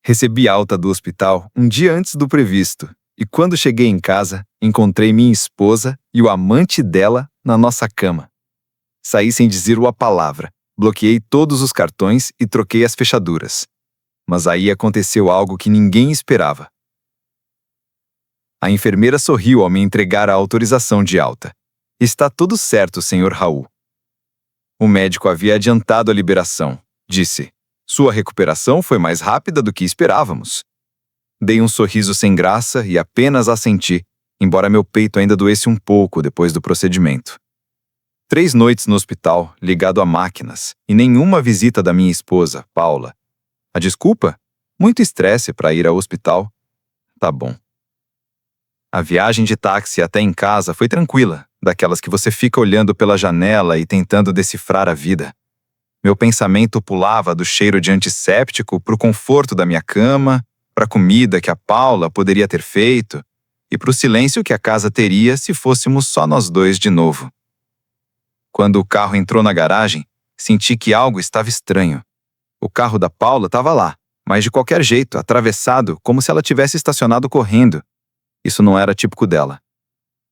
Recebi alta do hospital um dia antes do previsto, e quando cheguei em casa, encontrei minha esposa e o amante dela na nossa cama. Saí sem dizer uma palavra, bloqueei todos os cartões e troquei as fechaduras. Mas aí aconteceu algo que ninguém esperava. A enfermeira sorriu ao me entregar a autorização de alta. Está tudo certo, Sr. Raul. O médico havia adiantado a liberação. Disse: sua recuperação foi mais rápida do que esperávamos. Dei um sorriso sem graça e apenas assenti, embora meu peito ainda doesse um pouco depois do procedimento. 3 noites no hospital, ligado a máquinas, e nenhuma visita da minha esposa, Paula. A desculpa? Muito estresse para ir ao hospital. Tá bom. A viagem de táxi até em casa foi tranquila, daquelas que você fica olhando pela janela e tentando decifrar a vida. Meu pensamento pulava do cheiro de antisséptico para o conforto da minha cama, para a comida que a Paula poderia ter feito e para o silêncio que a casa teria se fôssemos só nós dois de novo. Quando o carro entrou na garagem, senti que algo estava estranho. O carro da Paula estava lá, mas de qualquer jeito, atravessado, como se ela tivesse estacionado correndo. Isso não era típico dela.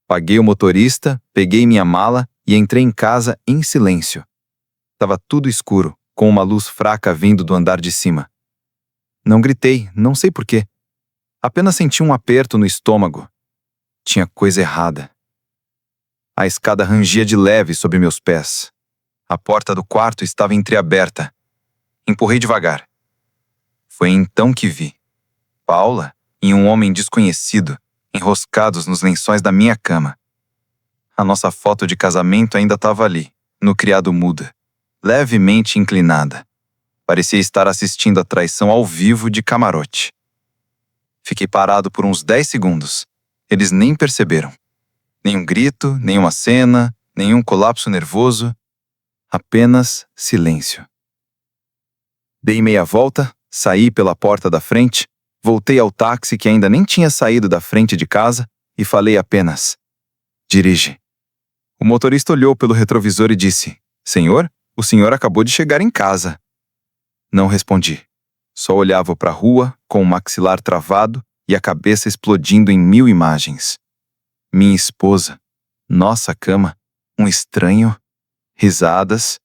Paguei o motorista, peguei minha mala e entrei em casa em silêncio. Estava tudo escuro, com uma luz fraca vindo do andar de cima. Não gritei, não sei porquê. Apenas senti um aperto no estômago. Tinha coisa errada. A escada rangia de leve sob meus pés. A porta do quarto estava entreaberta. Empurrei devagar. Foi então que vi Paula e um homem desconhecido enroscados nos lençóis da minha cama. A nossa foto de casamento ainda estava ali, no criado muda, levemente inclinada. Parecia estar assistindo a traição ao vivo de camarote. Fiquei parado por uns 10 segundos. Eles nem perceberam. Nenhum grito, nenhuma cena, nenhum colapso nervoso. Apenas silêncio. Dei meia volta, saí pela porta da frente, voltei ao táxi que ainda nem tinha saído da frente de casa e falei apenas: dirige. O motorista olhou pelo retrovisor e disse: senhor, o senhor acabou de chegar em casa. Não respondi. Só olhava para a rua com o maxilar travado e a cabeça explodindo em 1000 imagens. Minha esposa, nossa cama, um estranho, risadas,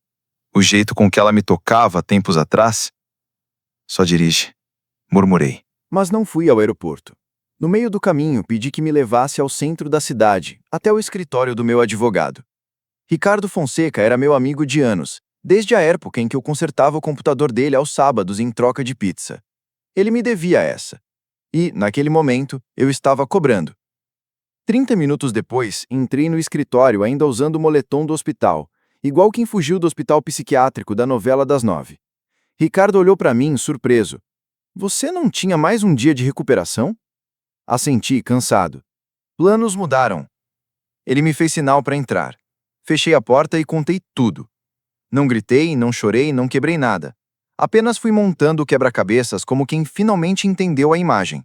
o jeito com que ela me tocava tempos atrás. Só dirige, murmurei. Mas não fui ao aeroporto. No meio do caminho, pedi que me levasse ao centro da cidade, até o escritório do meu advogado. Ricardo Fonseca era meu amigo de anos, desde a época em que eu consertava o computador dele aos sábados em troca de pizza. Ele me devia essa. E, naquele momento, eu estava cobrando. 30 minutos depois, entrei no escritório ainda usando o moletom do hospital, igual quem fugiu do hospital psiquiátrico da novela das 9. Ricardo olhou para mim, surpreso. Você não tinha mais um dia de recuperação? Assenti, cansado. Planos mudaram. Ele me fez sinal para entrar. Fechei a porta e contei tudo. Não gritei, não chorei, não quebrei nada. Apenas fui montando o quebra-cabeças como quem finalmente entendeu a imagem.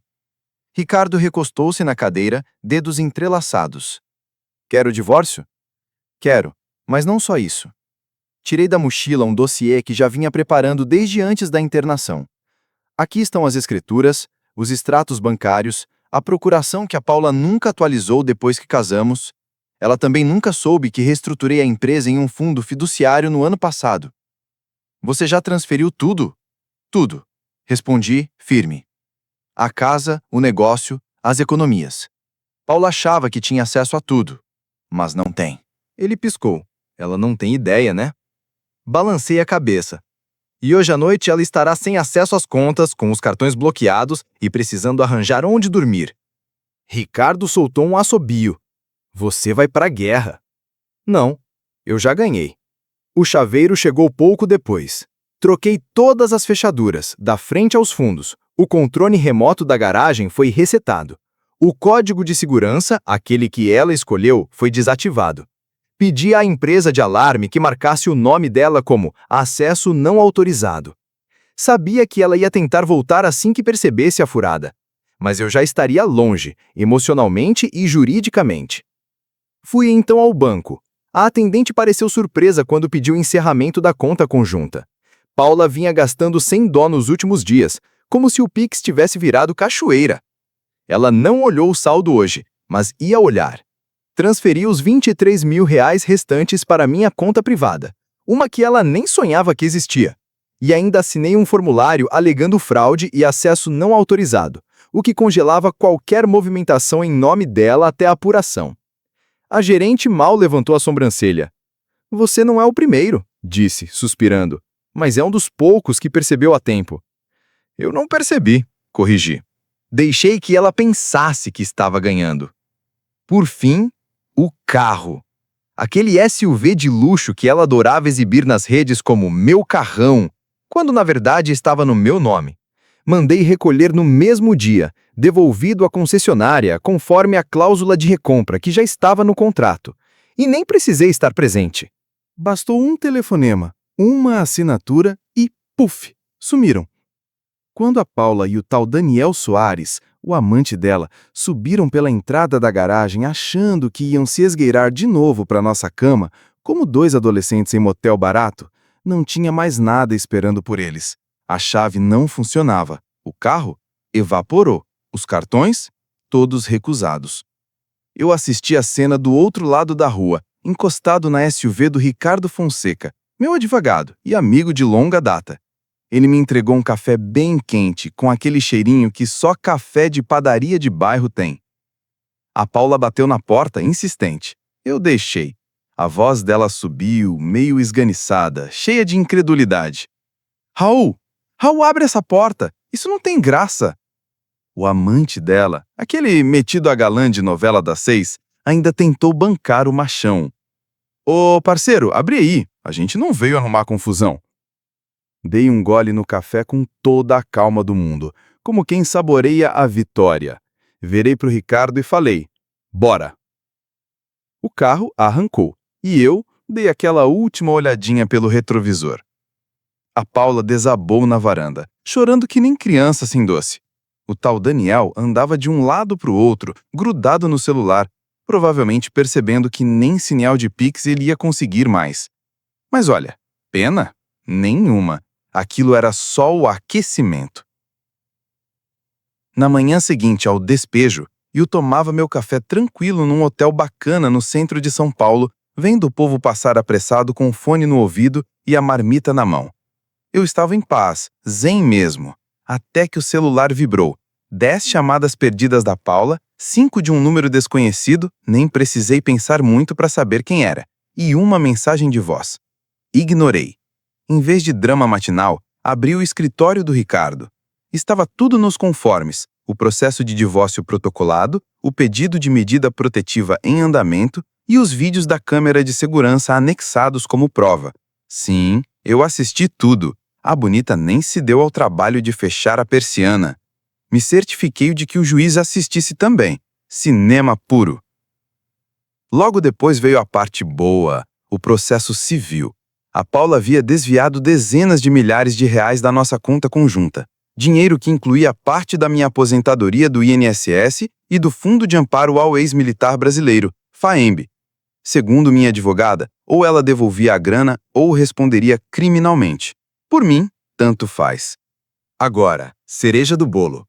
Ricardo recostou-se na cadeira, dedos entrelaçados. Quer o divórcio? Quero, mas não só isso. Tirei da mochila um dossiê que já vinha preparando desde antes da internação. Aqui estão as escrituras, os extratos bancários, a procuração que a Paula nunca atualizou depois que casamos. Ela também nunca soube que reestruturei a empresa em um fundo fiduciário no ano passado. Você já transferiu tudo? Tudo. Respondi, firme. A casa, o negócio, as economias. Paula achava que tinha acesso a tudo, mas não tem. Ele piscou. Ela não tem ideia, né? Balancei a cabeça. E hoje à noite ela estará sem acesso às contas, com os cartões bloqueados e precisando arranjar onde dormir. Ricardo soltou um assobio. Você vai pra guerra. Não, eu já ganhei. O chaveiro chegou pouco depois. Troquei todas as fechaduras, da frente aos fundos. O controle remoto da garagem foi resetado. O código de segurança, aquele que ela escolheu, foi desativado. Pedi à empresa de alarme que marcasse o nome dela como acesso não autorizado. Sabia que ela ia tentar voltar assim que percebesse a furada. Mas eu já estaria longe, emocionalmente e juridicamente. Fui então ao banco. A atendente pareceu surpresa quando pediu o encerramento da conta conjunta. Paula vinha gastando sem dó nos últimos dias, como se o Pix tivesse virado cachoeira. Ela não olhou o saldo hoje, mas ia olhar. Transferi os R$ 23.000 restantes para minha conta privada, uma que ela nem sonhava que existia. E ainda assinei um formulário alegando fraude e acesso não autorizado, o que congelava qualquer movimentação em nome dela até a apuração. A gerente mal levantou a sobrancelha. Você não é o primeiro, disse, suspirando, mas é um dos poucos que percebeu a tempo. Eu não percebi, corrigi. Deixei que ela pensasse que estava ganhando. Por fim, o carro. Aquele SUV de luxo que ela adorava exibir nas redes como meu carrão, quando na verdade estava no meu nome. Mandei recolher no mesmo dia, devolvido à concessionária conforme a cláusula de recompra que já estava no contrato. E nem precisei estar presente. Bastou um telefonema, uma assinatura e, puf, sumiram. Quando a Paula e o tal Daniel Soares, o amante dela, subiram pela entrada da garagem achando que iam se esgueirar de novo para nossa cama, como dois adolescentes em motel barato, não tinha mais nada esperando por eles. A chave não funcionava. O carro evaporou. Os cartões, todos recusados. Eu assisti a cena do outro lado da rua, encostado na SUV do Ricardo Fonseca, meu advogado e amigo de longa data. Ele me entregou um café bem quente, com aquele cheirinho que só café de padaria de bairro tem. A Paula bateu na porta, insistente. Eu deixei. A voz dela subiu, meio esganiçada, cheia de incredulidade. Raul, abre essa porta! Isso não tem graça! O amante dela, aquele metido a galã de novela das 6, ainda tentou bancar o machão. Ô, parceiro, abre aí. A gente não veio arrumar confusão. Dei um gole no café com toda a calma do mundo, como quem saboreia a vitória. Virei pro Ricardo e falei, bora! O carro arrancou, e eu dei aquela última olhadinha pelo retrovisor. A Paula desabou na varanda, chorando que nem criança sem doce. O tal Daniel andava de um lado pro outro, grudado no celular, provavelmente percebendo que nem sinal de Pix ele ia conseguir mais. Mas olha, pena? Nenhuma. Aquilo era só o aquecimento. Na manhã seguinte ao despejo, eu tomava meu café tranquilo num hotel bacana no centro de São Paulo, vendo o povo passar apressado com o fone no ouvido e a marmita na mão. Eu estava em paz, zen mesmo, até que o celular vibrou. 10 chamadas perdidas da Paula, 5 de um número desconhecido, nem precisei pensar muito para saber quem era, e uma mensagem de voz. Ignorei. Em vez de drama matinal, abri o escritório do Ricardo. Estava tudo nos conformes, o processo de divórcio protocolado, o pedido de medida protetiva em andamento e os vídeos da câmera de segurança anexados como prova. Sim, eu assisti tudo. A bonita nem se deu ao trabalho de fechar a persiana. Me certifiquei de que o juiz assistisse também. Cinema puro. Logo depois veio a parte boa, o processo civil. A Paula havia desviado dezenas de milhares de reais da nossa conta conjunta. Dinheiro que incluía parte da minha aposentadoria do INSS e do Fundo de Amparo ao Ex-Militar Brasileiro, FAEMB. Segundo minha advogada, ou ela devolvia a grana ou responderia criminalmente. Por mim, tanto faz. Agora, cereja do bolo.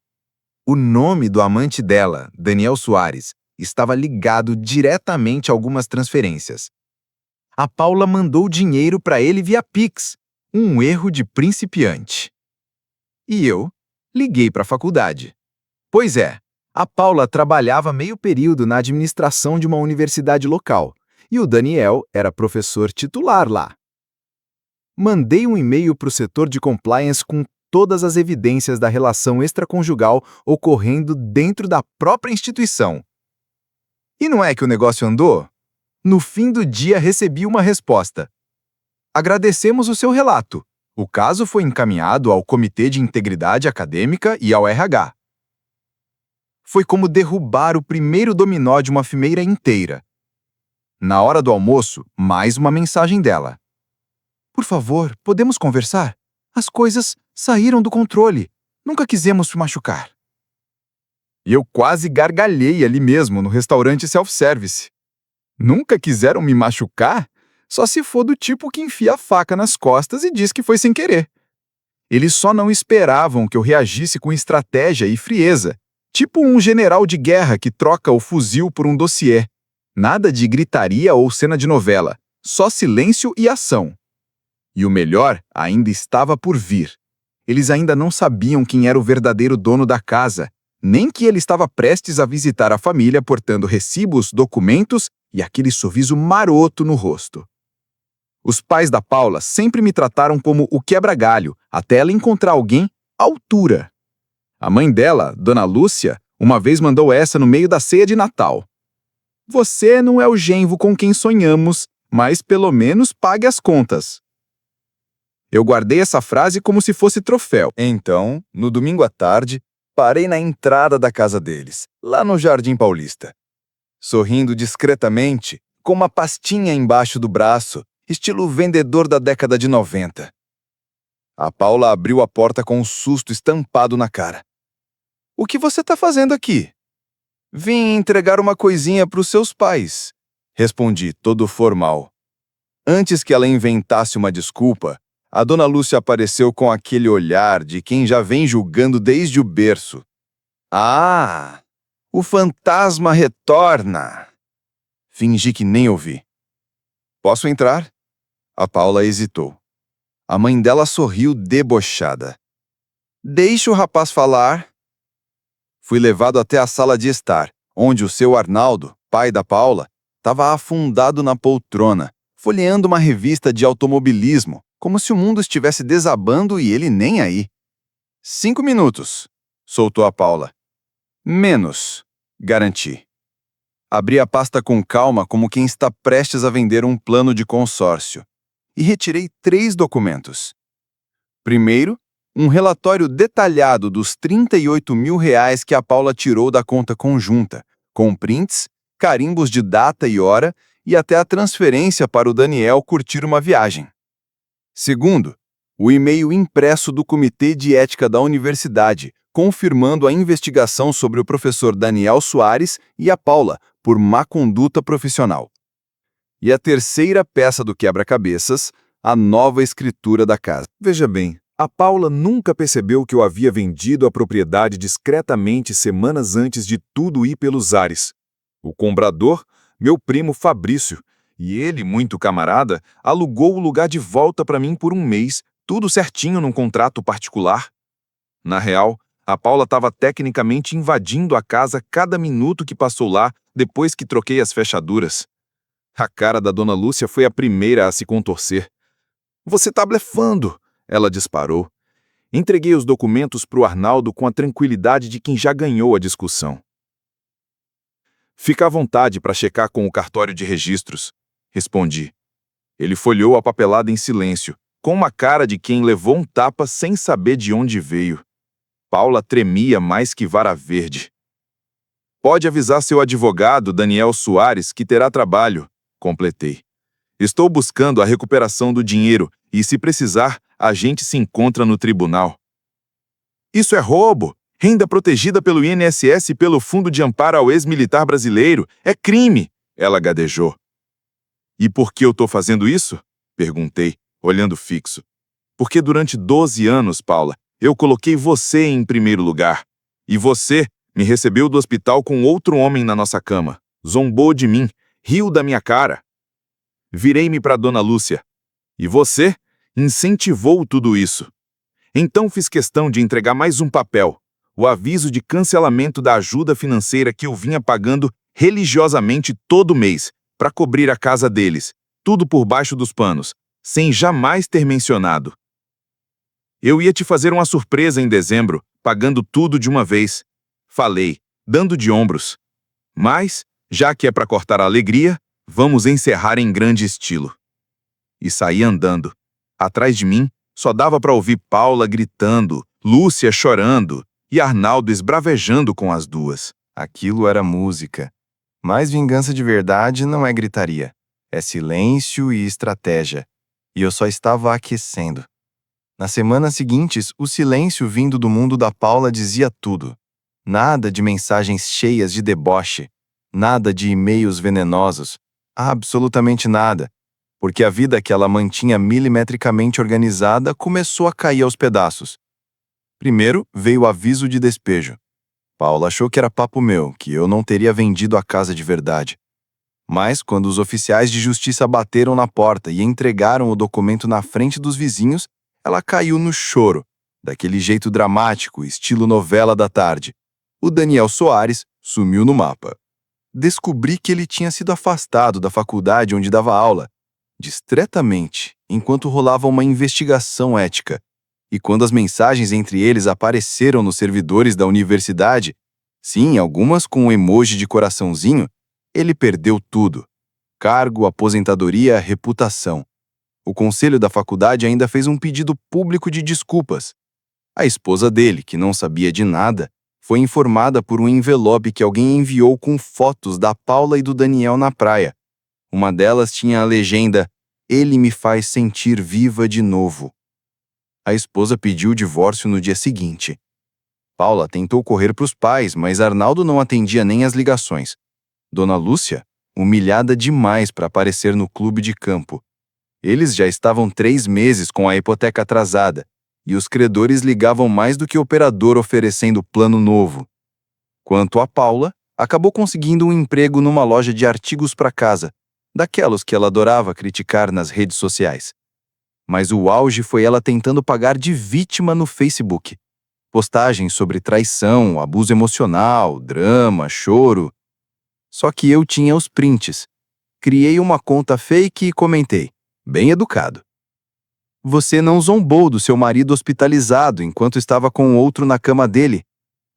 O nome do amante dela, Daniel Soares, estava ligado diretamente a algumas transferências. A Paula mandou dinheiro para ele via Pix, um erro de principiante. E eu liguei para a faculdade. Pois é, a Paula trabalhava meio período na administração de uma universidade local, e o Daniel era professor titular lá. Mandei um e-mail para o setor de compliance com todas as evidências da relação extraconjugal ocorrendo dentro da própria instituição. E não é que o negócio andou? No fim do dia recebi uma resposta. Agradecemos o seu relato. O caso foi encaminhado ao Comitê de Integridade Acadêmica e ao RH. Foi como derrubar o primeiro dominó de uma fimeira inteira. Na hora do almoço, mais uma mensagem dela. Por favor, podemos conversar? As coisas saíram do controle. Nunca quisemos te machucar. E eu quase gargalhei ali mesmo no restaurante self-service. Nunca quiseram me machucar? Só se for do tipo que enfia a faca nas costas e diz que foi sem querer. Eles só não esperavam que eu reagisse com estratégia e frieza, tipo um general de guerra que troca o fuzil por um dossiê. Nada de gritaria ou cena de novela, só silêncio e ação. E o melhor ainda estava por vir. Eles ainda não sabiam quem era o verdadeiro dono da casa, nem que ele estava prestes a visitar a família portando recibos, documentos e aquele sorriso maroto no rosto. Os pais da Paula sempre me trataram como o quebra-galho, até ela encontrar alguém à altura. A mãe dela, Dona Lúcia, uma vez mandou essa no meio da ceia de Natal. Você não é o genro com quem sonhamos, mas pelo menos pague as contas. Eu guardei essa frase como se fosse troféu. Então, no domingo à tarde, parei na entrada da casa deles, lá no Jardim Paulista. Sorrindo discretamente, com uma pastinha embaixo do braço, estilo vendedor da década de 90. A Paula abriu a porta com um susto estampado na cara. "O que você está fazendo aqui?" "Vim entregar uma coisinha para os seus pais", respondi, todo formal. Antes que ela inventasse uma desculpa, a Dona Lúcia apareceu com aquele olhar de quem já vem julgando desde o berço. "Ah, o fantasma retorna!" Fingi que nem ouvi. "Posso entrar?" A Paula hesitou. A mãe dela sorriu debochada. "Deixe o rapaz falar." Fui levado até a sala de estar, onde o seu Arnaldo, pai da Paula, estava afundado na poltrona, folheando uma revista de automobilismo, como se o mundo estivesse desabando e ele nem aí. "5 minutos", soltou a Paula. "Menos", garanti. Abri a pasta com calma como quem está prestes a vender um plano de consórcio e retirei 3 documentos. Primeiro, um relatório detalhado dos R$ 38 mil que a Paula tirou da conta conjunta, com prints, carimbos de data e hora e até a transferência para o Daniel curtir uma viagem. Segundo, o e-mail impresso do Comitê de Ética da Universidade, confirmando a investigação sobre o professor Daniel Soares e a Paula por má conduta profissional. E a terceira peça do quebra-cabeças, a nova escritura da casa. Veja bem, a Paula nunca percebeu que eu havia vendido a propriedade discretamente semanas antes de tudo ir pelos ares. O comprador, meu primo Fabrício, e ele, muito camarada, alugou o lugar de volta para mim por um mês, tudo certinho num contrato particular. Na real, a Paula estava tecnicamente invadindo a casa cada minuto que passou lá depois que troquei as fechaduras. A cara da Dona Lúcia foi a primeira a se contorcer. "Você tá blefando!" ela disparou. Entreguei os documentos para o Arnaldo com a tranquilidade de quem já ganhou a discussão. "Fica à vontade para checar com o cartório de registros", respondi. Ele folheou a papelada em silêncio, com uma cara de quem levou um tapa sem saber de onde veio. Paula tremia mais que vara verde. "Pode avisar seu advogado, Daniel Soares, que terá trabalho", completei. "Estou buscando a recuperação do dinheiro e, se precisar, a gente se encontra no tribunal." "Isso é roubo! Renda protegida pelo INSS e pelo Fundo de Amparo ao Ex-Militar Brasileiro! É crime!" ela gadejou. "E por que eu estou fazendo isso?" perguntei, olhando fixo. "Porque durante 12 anos, Paula, eu coloquei você em primeiro lugar. E você me recebeu do hospital com outro homem na nossa cama. Zombou de mim, riu da minha cara. Virei-me para Dona Lúcia. E você incentivou tudo isso. Então fiz questão de entregar mais um papel, o aviso de cancelamento da ajuda financeira que eu vinha pagando religiosamente todo mês, para cobrir a casa deles, tudo por baixo dos panos, sem jamais ter mencionado. Eu ia te fazer uma surpresa em dezembro, pagando tudo de uma vez. Falei, dando de ombros. Mas, já que é para cortar a alegria, vamos encerrar em grande estilo." E saí andando. Atrás de mim, só dava para ouvir Paula gritando, Lúcia chorando e Arnaldo esbravejando com as duas. Aquilo era música. Mas vingança de verdade não é gritaria. É silêncio e estratégia. E eu só estava aquecendo. Nas semanas seguintes, o silêncio vindo do mundo da Paula dizia tudo. Nada de mensagens cheias de deboche. Nada de e-mails venenosos. Absolutamente nada. porque a vida que ela mantinha milimetricamente organizada começou a cair aos pedaços. Primeiro veio o aviso de despejo. Paula achou que era papo meu, que eu não teria vendido a casa de verdade. Mas, quando os oficiais de justiça bateram na porta e entregaram o documento na frente dos vizinhos, ela caiu no choro, daquele jeito dramático, estilo novela da tarde. O Daniel Soares sumiu no mapa. Descobri que ele tinha sido afastado da faculdade onde dava aula, discretamente, enquanto rolava uma investigação ética. E quando as mensagens entre eles apareceram nos servidores da universidade, sim, algumas com um emoji de coraçãozinho, ele perdeu tudo: cargo, aposentadoria, reputação. O conselho da faculdade ainda fez um pedido público de desculpas. A esposa dele, que não sabia de nada, foi informada por um envelope que alguém enviou com fotos da Paula e do Daniel na praia. Uma delas tinha a legenda: "Ele me faz sentir viva de novo." A esposa pediu o divórcio no dia seguinte. Paula tentou correr para os pais, mas Arnaldo não atendia nem as ligações. Dona Lúcia, humilhada demais para aparecer no clube de campo. Eles já estavam 3 meses com a hipoteca atrasada, e os credores ligavam mais do que o operador oferecendo plano novo. Quanto a Paula, acabou conseguindo um emprego numa loja de artigos para casa, daquelas que ela adorava criticar nas redes sociais. Mas o auge foi ela tentando pagar de vítima no Facebook. Postagens sobre traição, abuso emocional, drama, choro. Só que eu tinha os prints. Criei uma conta fake e comentei, bem educado: "Você não zombou do seu marido hospitalizado enquanto estava com outro na cama dele?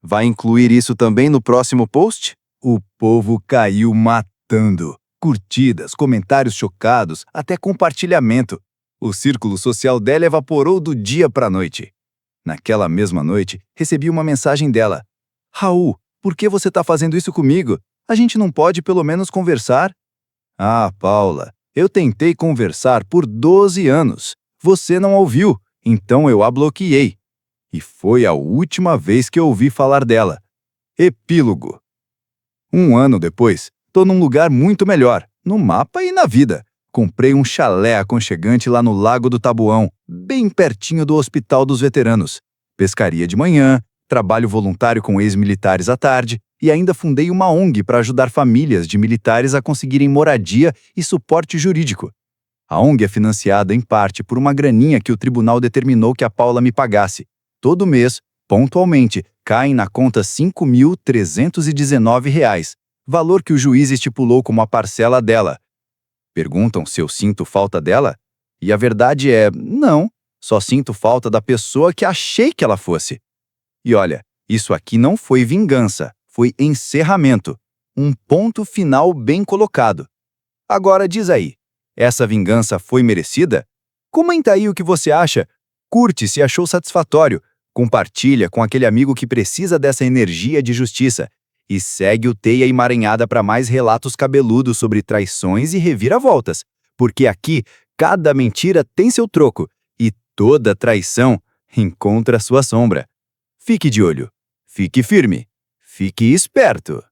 Vai incluir isso também no próximo post?" O povo caiu matando. Curtidas, comentários chocados, até compartilhamento. O círculo social dela evaporou do dia para a noite. Naquela mesma noite, recebi uma mensagem dela: "Raul, por que você está fazendo isso comigo? A gente não pode pelo menos conversar?" "Ah, Paula, eu tentei conversar por 12 anos. Você não ouviu, então eu a bloqueei." E foi a última vez que eu ouvi falar dela. Epílogo. 1 ano depois, tô num lugar muito melhor, no mapa e na vida. Comprei um chalé aconchegante lá no Lago do Tabuão, bem pertinho do Hospital dos Veteranos. Pescaria de manhã, trabalho voluntário com ex-militares à tarde e ainda fundei uma ONG para ajudar famílias de militares a conseguirem moradia e suporte jurídico. A ONG é financiada em parte por uma graninha que o tribunal determinou que a Paula me pagasse. Todo mês, pontualmente, caem na conta R$ 5.319, valor que o juiz estipulou como a parcela dela. Perguntam se eu sinto falta dela? E a verdade é, não, só sinto falta da pessoa que achei que ela fosse. E olha, isso aqui não foi vingança, foi encerramento. Um ponto final bem colocado. Agora diz aí, essa vingança foi merecida? Comenta aí o que você acha. Curte se achou satisfatório. Compartilha com aquele amigo que precisa dessa energia de justiça. E segue o Teia Emaranhada para mais relatos cabeludos sobre traições e reviravoltas. Porque aqui, cada mentira tem seu troco. E toda traição encontra sua sombra. Fique de olho. Fique firme. Fique esperto.